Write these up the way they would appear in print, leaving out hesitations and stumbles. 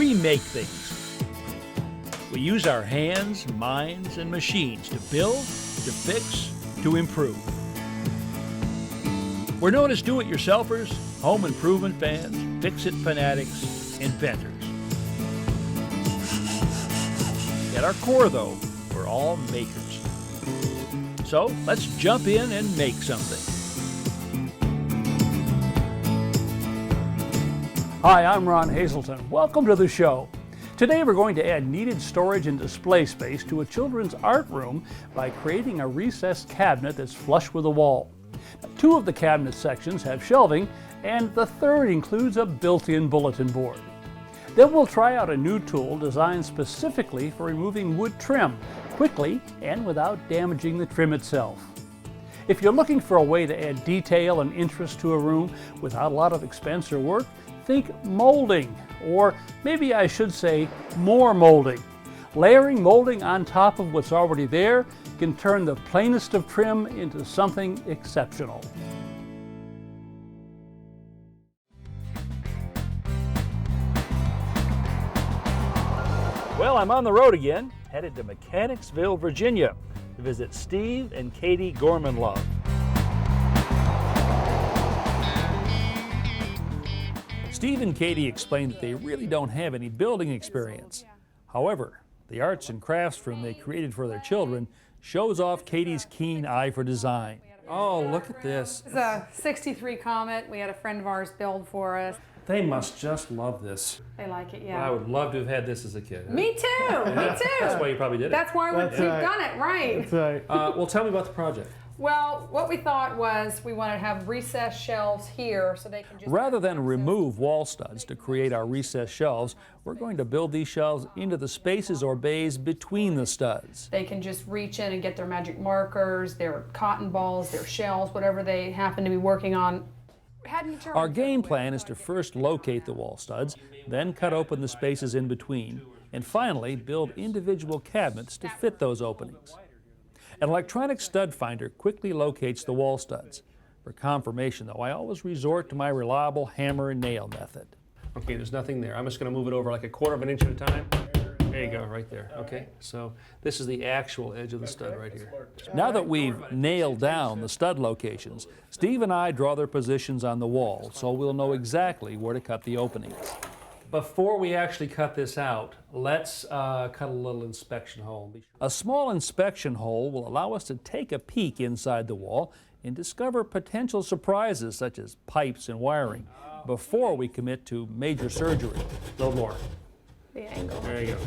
We make things. We use our hands, minds, and machines to build, to fix, to improve. We're known as do-it-yourselfers, home improvement fans, fix-it fanatics, inventors. At our core, though, we're all makers. So let's jump in and make something. Hi, I'm Ron Hazelton. Welcome to the show. Today we're going to add needed storage and display space to a children's art room by creating a recessed cabinet that's flush with the wall. Two of the cabinet sections have shelving, and the third includes a built-in bulletin board. Then we'll try out a new tool designed specifically for removing wood trim quickly and without damaging the trim itself. If you're looking for a way to add detail and interest to a room without a lot of expense or work, think molding, or maybe I should say more molding. Layering molding on top of what's already there can turn the plainest of trim into something exceptional. Well, I'm on the road again, headed to Mechanicsville, Virginia, to visit Steve and Katie Gorman-Love. Steve and Katie explained that they really don't have any building experience. However, the arts and crafts room they created for their children shows off Katie's keen eye for design. Oh, look at this. It's a 63 Comet. We had a friend of ours build for us. They must just love this. They like it, yeah. I would love to have had this as a kid. Me too, me too. That's why you probably did it. That's why we've done it, right. That's right. Well, tell me about the project. Well, what we thought was we wanted to have recessed shelves here so they can just... Rather than remove wall studs to create our recessed shelves, we're going to build these shelves into the spaces or bays between the studs. They can just reach in and get their magic markers, their cotton balls, their shells, whatever they happen to be working on. Our game plan is to first locate the wall studs, then cut open the spaces in between, and finally build individual cabinets to fit those openings. An electronic stud finder quickly locates the wall studs. For confirmation, though, I always resort to my reliable hammer and nail method. Okay, there's nothing there. I'm just going to move it over like 1/4 inch at a time. There you go, right there. Okay, so this is the actual edge of the stud right here. Now that we've nailed down the stud locations, Steve and I draw their positions on the wall, so we'll know exactly where to cut the openings. Before we actually cut this out, let's cut a little inspection hole. A small inspection hole will allow us to take a peek inside the wall and discover potential surprises such as pipes and wiring before we commit to major surgery. A little more. The angle. There you go.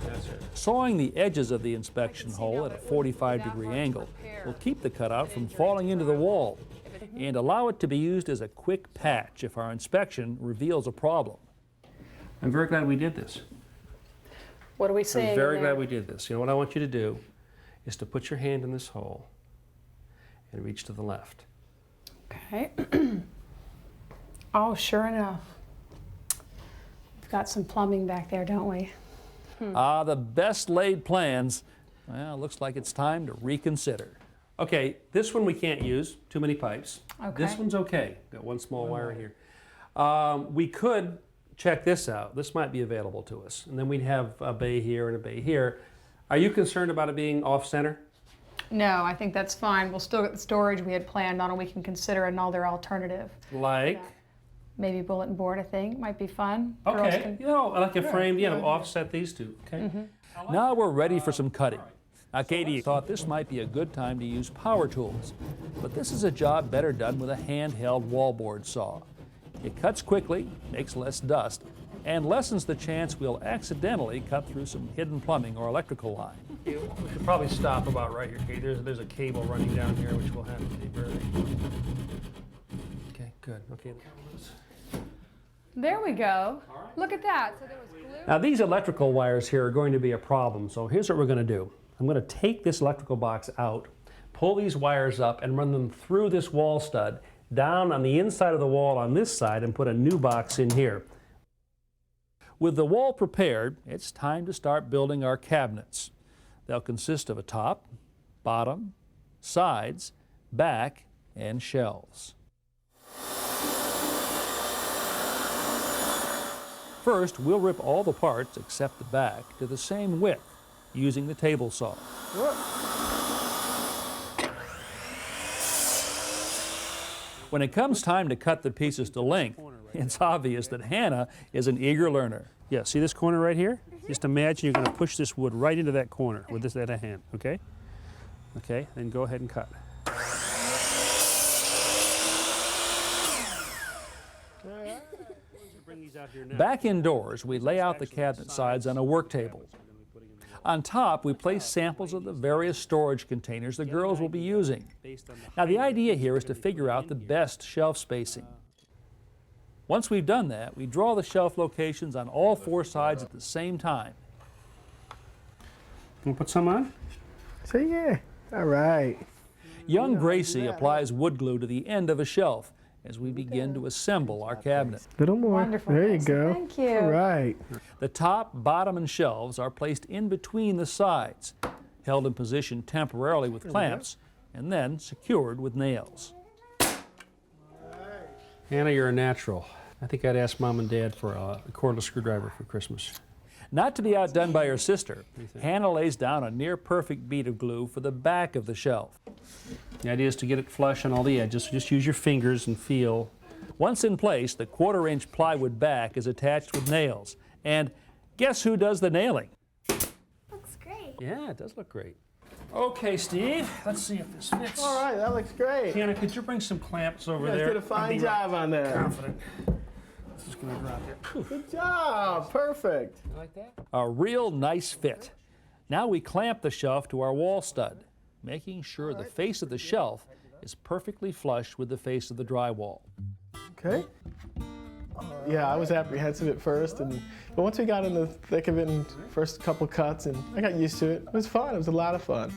That's it. Sawing the edges of the inspection hole at a 45-degree angle will keep the cutout from falling into the wall and allow it to be used as a quick patch if our inspection reveals a problem. I'm very glad we did this. What are we saying? I'm very glad we did this. You know what I want you to do is to put your hand in this hole and reach to the left. Okay. Oh, sure enough. We've got some plumbing back there, don't we? The best laid plans. Well, looks like it's time to reconsider. Okay, this one we can't use, too many pipes. Okay. This one's okay. Got one small wire in here. We could check this out. This might be available to us. And then we'd have a bay here and a bay here. Are you concerned about it being off-center? No, I think that's fine. We'll still get the storage we had planned on, and we can consider another alternative. Like? Maybe bulletin board, I think, might be fun. Girls Okay, can- you know, like a frame, you know, offset these two, okay? Now we're ready for some cutting. Now, Katie thought this might be a good time to use power tools, but this is a job better done with a handheld wallboard saw. It cuts quickly, makes less dust, and lessens the chance we'll accidentally cut through some hidden plumbing or electrical line. We should probably stop about right here, Kate. There's a cable running down here which will have to be buried. Okay, good. Okay. There we go. Look at that. So there was glue. Now these electrical wires here are going to be a problem, so here's what we're going to do. I'm going to take this electrical box out, pull these wires up, and run them through this wall stud, down on the inside of the wall on this side, and put a new box in here. With the wall prepared, it's time to start building our cabinets. They'll consist of a top, bottom, sides, back, and shelves. First, we'll rip all the parts, except the back, to the same width, using the table saw. When it comes time to cut the pieces to length, it's obvious that Hannah is an eager learner. Yeah, see this corner right here? Just imagine you're going to push this wood right into that corner with this at a hand, okay? Okay, then go ahead and cut. Back indoors, we lay out the cabinet sides on a work table. On top, we place samples of the various storage containers the girls will be using. Now, the idea here is to figure out the best shelf spacing. Once we've done that, we draw the shelf locations on all 4 sides at the same time. Want to put some on? So yeah, all right. Young Gracie applies wood glue to the end of a shelf as we begin to assemble our cabinet. Little more. Wonderful. There you go. Thank you. All right. The top, bottom, and shelves are placed in between the sides, held in position temporarily with clamps, and then secured with nails. Hannah, you're a natural. I think I'd ask Mom and Dad for a cordless screwdriver for Christmas. Not to be outdone by her sister, Hannah lays down a near-perfect bead of glue for the back of the shelf. The idea is to get it flush on all the edges, so just use your fingers and feel. Once in place, the 1/4-inch plywood back is attached with nails. And guess who does the nailing? Looks great. Yeah, it does look great. Okay, Steve, let's see if this fits. All right, that looks great. Hannah, could you bring some clamps over You guys there? did a fine job on that. Confident. This is going to drop it. Good job. Perfect. You like that? A real nice fit. Now we clamp the shelf to our wall stud, making sure the face of the shelf is perfectly flush with the face of the drywall. Okay. Yeah, I was apprehensive at first, but once we got in the thick of it and first couple cuts, and I got used to it. It was fun. It was a lot of fun.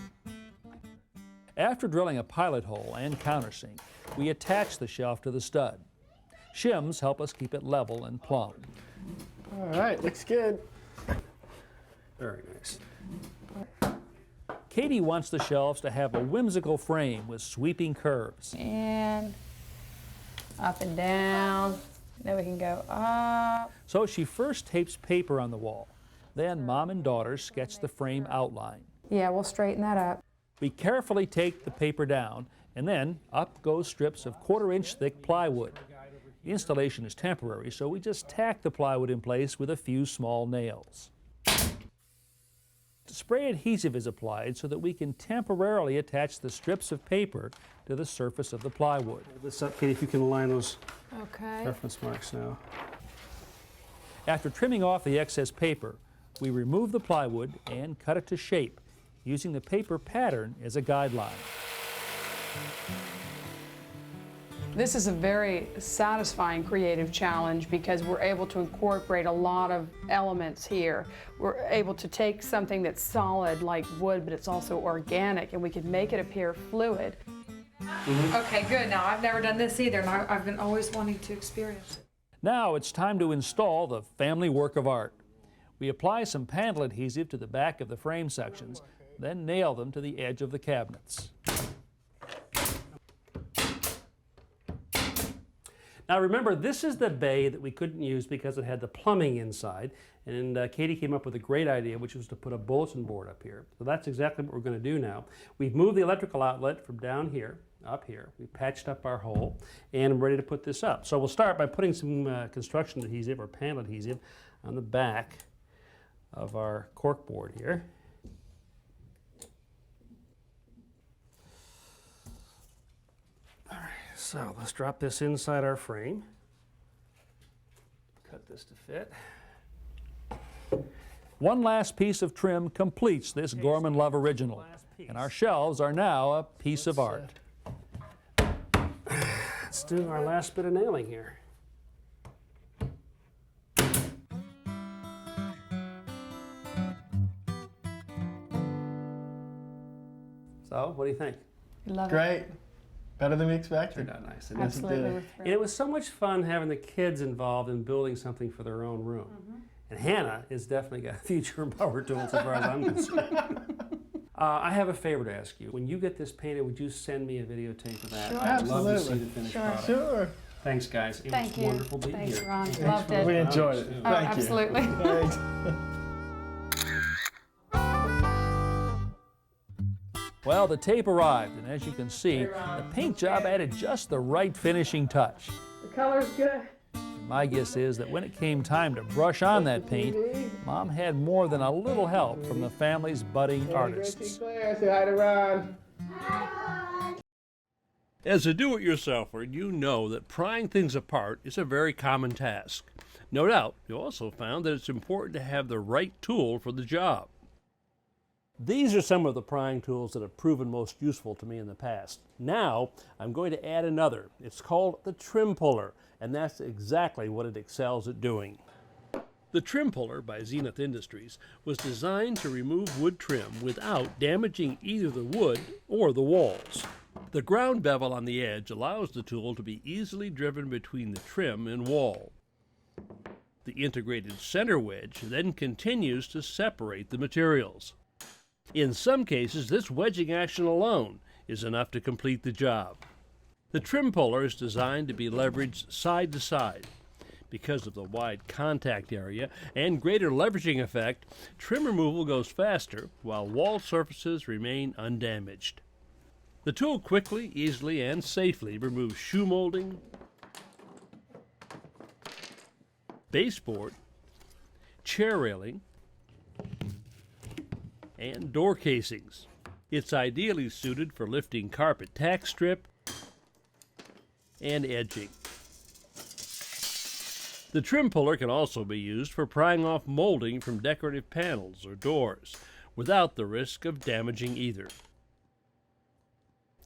After drilling a pilot hole and countersink, we attach the shelf to the stud. Shims help us keep it level and plumb. All right, looks good. Very nice. Katie wants the shelves to have a whimsical frame with sweeping curves. And up and down. Then we can go up. So she first tapes paper on the wall. Then Mom and daughter sketch the frame outline. Yeah, we'll straighten that up. We carefully take the paper down, and then up goes strips of 1/4-inch thick plywood. The installation is temporary, so we just tack the plywood in place with a few small nails. Spray adhesive is applied so that we can temporarily attach the strips of paper to the surface of the plywood. Hold this up, Katie, if you can align those Okay. reference marks now. After trimming off the excess paper, we remove the plywood and cut it to shape, using the paper pattern as a guideline. This is a very satisfying creative challenge because we're able to incorporate a lot of elements here. We're able to take something that's solid like wood, but it's also organic, and we can make it appear fluid. Okay, good. Now, I've never done this either, and I've been always wanting to experience it. Now it's time to install the family work of art. We apply some panel adhesive to the back of the frame sections, then nail them to the edge of the cabinets. Now remember, this is the bay that we couldn't use because it had the plumbing inside, and Katie came up with a great idea, which was to put a bulletin board up here. So that's exactly what we're going to do now. We've moved the electrical outlet from down here, up here. We patched up our hole, and I'm ready to put this up. So we'll start by putting some construction adhesive or panel adhesive on the back of our cork board here. So let's drop this inside our frame. Cut this to fit. One last piece of trim completes this Gorman Love original, and our shelves are now a piece of art. Let's do our last bit of nailing here. So, what do you think? Love it. Great. Better than we expected. Turned out nice. Absolutely. did. we're And thrilled. it was so much fun having the kids involved in building something for their own room. And Hannah has definitely got a future in power tools as far as I'm concerned. I have a favor to ask you. When you get this painted, would you send me a videotape of that? Sure. I'd love to see Absolutely. the finished Sure. product. Sure. Thanks, guys. It Thank was you. wonderful being Thanks, here. Ron. Loved it. We enjoyed it. Oh, Thank you. absolutely. Thanks. Well, the tape arrived, and as you can see, the paint job added just the right finishing touch. The color's good. My guess is that when it came time to brush on that paint, Mom had more than a little help from the family's budding artists. Claire, say hi to Ron. As a do-it-yourselfer, you know that prying things apart is a very common task. No doubt, you also found that it's important to have the right tool for the job. These are some of the prying tools that have proven most useful to me in the past. Now, I'm going to add another. It's called the trim puller, and that's exactly what it excels at doing. The trim puller by Zenith Industries was designed to remove wood trim without damaging either the wood or the walls. The ground bevel on the edge allows the tool to be easily driven between the trim and wall. The integrated center wedge then continues to separate the materials. In some cases, this wedging action alone is enough to complete the job. The trim puller is designed to be leveraged side to side. Because of the wide contact area and greater leveraging effect, trim removal goes faster while wall surfaces remain undamaged. The tool quickly, easily, and safely removes shoe molding, baseboard, chair railing, and door casings. It's ideally suited for lifting carpet tack strip and edging. The trim puller can also be used for prying off molding from decorative panels or doors without the risk of damaging either.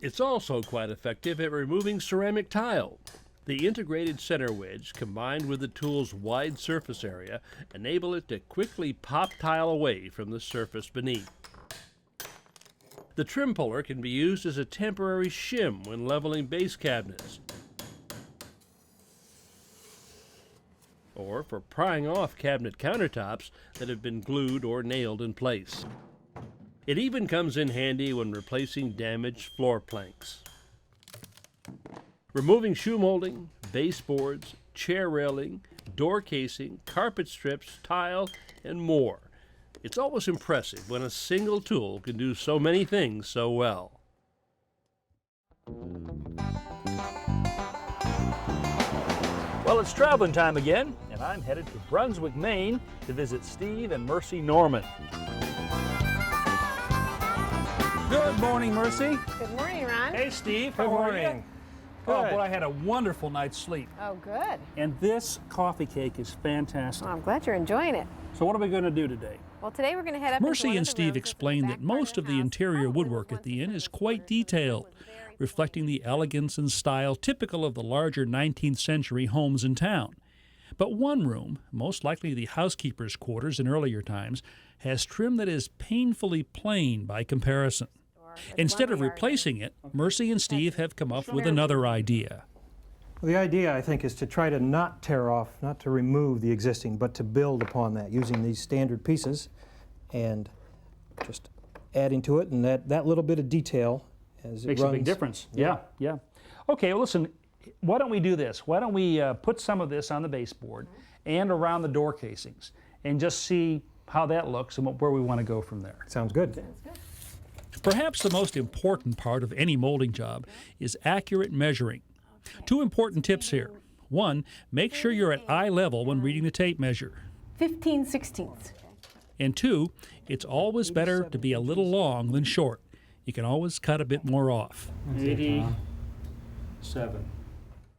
It's also quite effective at removing ceramic tile. The integrated center wedge, combined with the tool's wide surface area, enable it to quickly pop tile away from the surface beneath. The trim puller can be used as a temporary shim when leveling base cabinets, or for prying off cabinet countertops that have been glued or nailed in place. It even comes in handy when replacing damaged floor planks. Removing shoe molding, baseboards, chair railing, door casing, carpet strips, tile, and more. It's always impressive when a single tool can do so many things so well. Well, it's traveling time again, and I'm headed to Brunswick, Maine to visit Steve and Mercy Norman. Good morning, Mercy. Good morning, Ron. Hey, Steve. Good How are morning. you? Oh, boy, I had a wonderful night's sleep. Oh, good. And this coffee cake is fantastic. Well, I'm glad you're enjoying it. So what are we going to do today? Well, today we're going to head up into Mercy one and of the Steve rooms explained in that the back part most of the house. interior Probably woodwork once at the it's inn been is restored, quite detailed, it's very reflecting the elegance and style typical of the larger 19th century homes in town. But one room, most likely the housekeeper's quarters in earlier times, has trim that is painfully plain by comparison. Instead of replacing it, Mercy and Steve have come up with another idea. Well, the idea, I think, is to try to not tear off, not to remove the existing, but to build upon that using these standard pieces and just adding to it, and that little bit of detail as it Makes runs. a big difference. Yeah. Okay, well, listen, why don't we do this? Why don't we put some of this on the baseboard and around the door casings and just see how that looks and where we want to go from there. Sounds good. Perhaps the most important part of any molding job is accurate measuring. Two important tips here. One, make sure you're at eye level when reading the tape measure. 15/16. And two, it's always better to be a little long than short. You can always cut a bit more off. 87.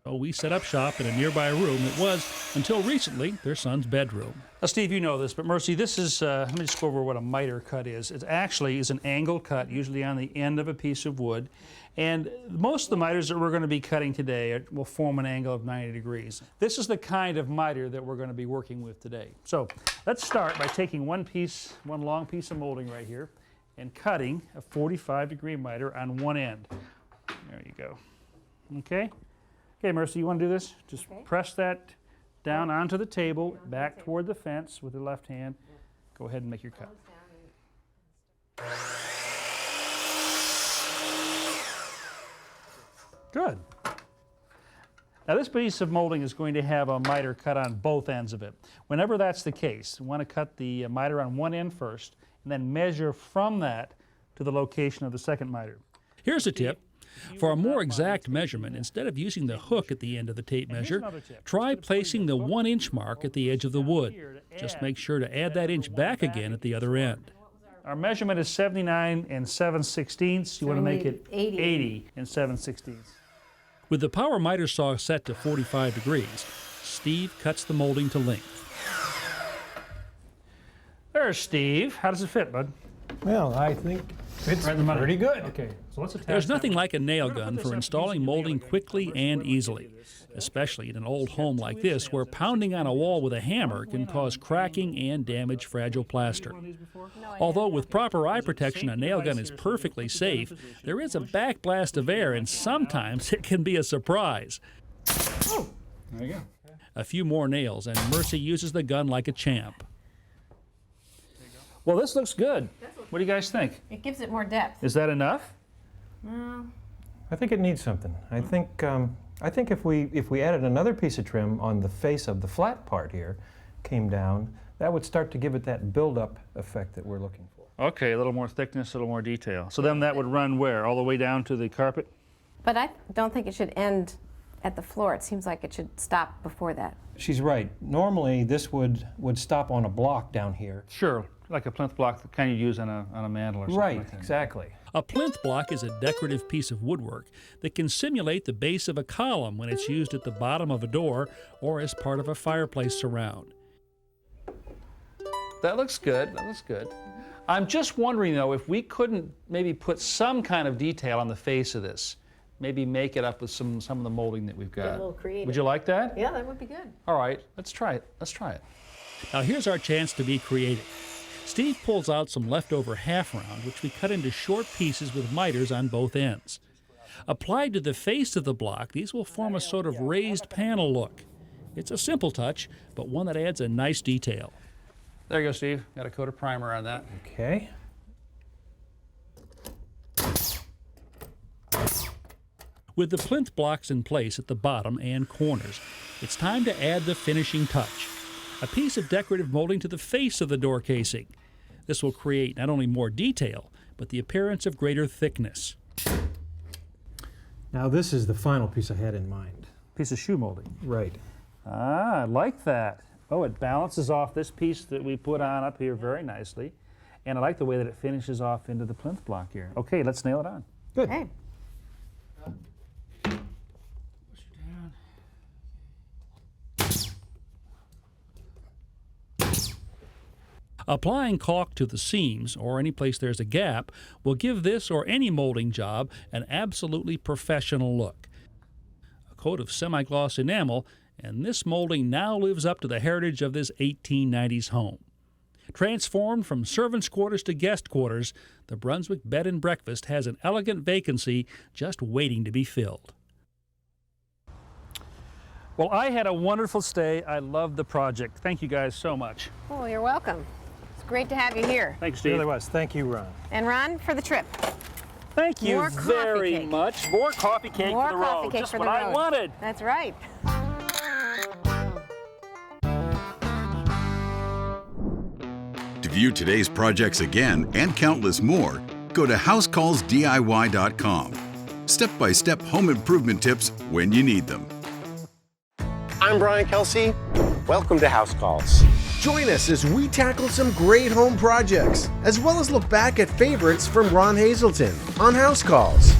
So we set up shop in a nearby room that was, until recently, their son's bedroom. Now, Steve, you know this, but Mercy, this is, let me just go over what a miter cut is. It actually is an angle cut, usually on the end of a piece of wood. And most of the miters that we're going to be cutting today will form an angle of 90 degrees. This is the kind of miter that we're going to be working with today. So let's start by taking one long piece of molding right here, and cutting a 45-degree miter on one end. There you go. Okay? Okay, Mercy, you want to do this? Just press that down onto the table, back toward the fence with the left hand. Go ahead and make your cut. Good. Now this piece of molding is going to have a miter cut on both ends of it. Whenever that's the case, you want to cut the miter on one end first and then measure from that to the location of the second miter. Here's a tip. For a more exact measurement, instead of using the hook at the end of the tape measure, try placing the 1-inch mark at the edge of the wood. Just make sure to add that inch back again at the other end. Our measurement is 79 7/16. You want to make it 80 7/16. With the power miter saw set to 45 degrees, Steve cuts the molding to length. There's Steve. How does it fit, bud? Well, I think it's pretty good. Okay, so let's attach There's that nothing one. like a nail gun for installing molding quickly and easily, especially in an old home like this where pounding on a wall with a hammer can cause cracking and damage fragile plaster. Although with proper eye protection a nail gun is perfectly safe, there is a backblast of air and sometimes it can be a surprise. There you go. A few more nails and Mercy uses the gun like a champ. Well, this looks good. What do you guys think? It gives it more depth. Is that enough? I think it needs something. I think if we added another piece of trim on the face of the flat part here, came down, that would start to give it that build-up effect that we're looking for. Okay, a little more thickness, a little more detail. So then that would run where? All the way down to the carpet? But I don't think it should end at the floor. It seems like it should stop before that. She's right. Normally, this would stop on a block down here. Sure, like a plinth block, the kind you use on a mantel or something Right, like that. exactly. A plinth block is a decorative piece of woodwork that can simulate the base of a column when it's used at the bottom of a door or as part of a fireplace surround. That looks good, that looks good. I'm just wondering though, if we couldn't maybe put some kind of detail on the face of this, maybe make it up with some of the molding that we've got. A little creative. Would you like that? Yeah, that would be good. All right, let's try it, let's try it. Now here's our chance to be creative. Steve pulls out some leftover half round, which we cut into short pieces with miters on both ends. Applied to the face of the block, these will form a sort of raised panel look. It's a simple touch, but one that adds a nice detail. There you go, Steve. Got a coat of primer on that. Okay. With the plinth blocks in place at the bottom and corners, it's time to add the finishing touch. A piece of decorative molding to the face of the door casing. This will create not only more detail, but the appearance of greater thickness. Now this is the final piece I had in mind. Piece of shoe molding. Right. Ah, I like that. Oh, it balances off this piece that we put on up here very nicely. And I like the way that it finishes off into the plinth block here. Okay, let's nail it on. Good. Okay. Applying caulk to the seams, or any place there's a gap, will give this or any molding job an absolutely professional look. A coat of semi-gloss enamel, and this molding now lives up to the heritage of this 1890s home. Transformed from servants' quarters to guest quarters, the Brunswick Bed and Breakfast has an elegant vacancy just waiting to be filled. Well, I had a wonderful stay. I loved the project. Thank you guys so much. Oh, you're welcome. It's great to have you here. Thanks, It Steve. really was. Thank you, Ron. And Ron, for the trip. Thank you More coffee very cake. much. More coffee cake More for the coffee road. cake Just for what the I road. wanted. That's right. To view today's projects again and countless more, go to HouseCallsDIY.com. Step-by-step home improvement tips when you need them. I'm Brian Kelsey. Welcome to House Calls. Join us as we tackle some great home projects, as well as look back at favorites from Ron Hazelton on House Calls.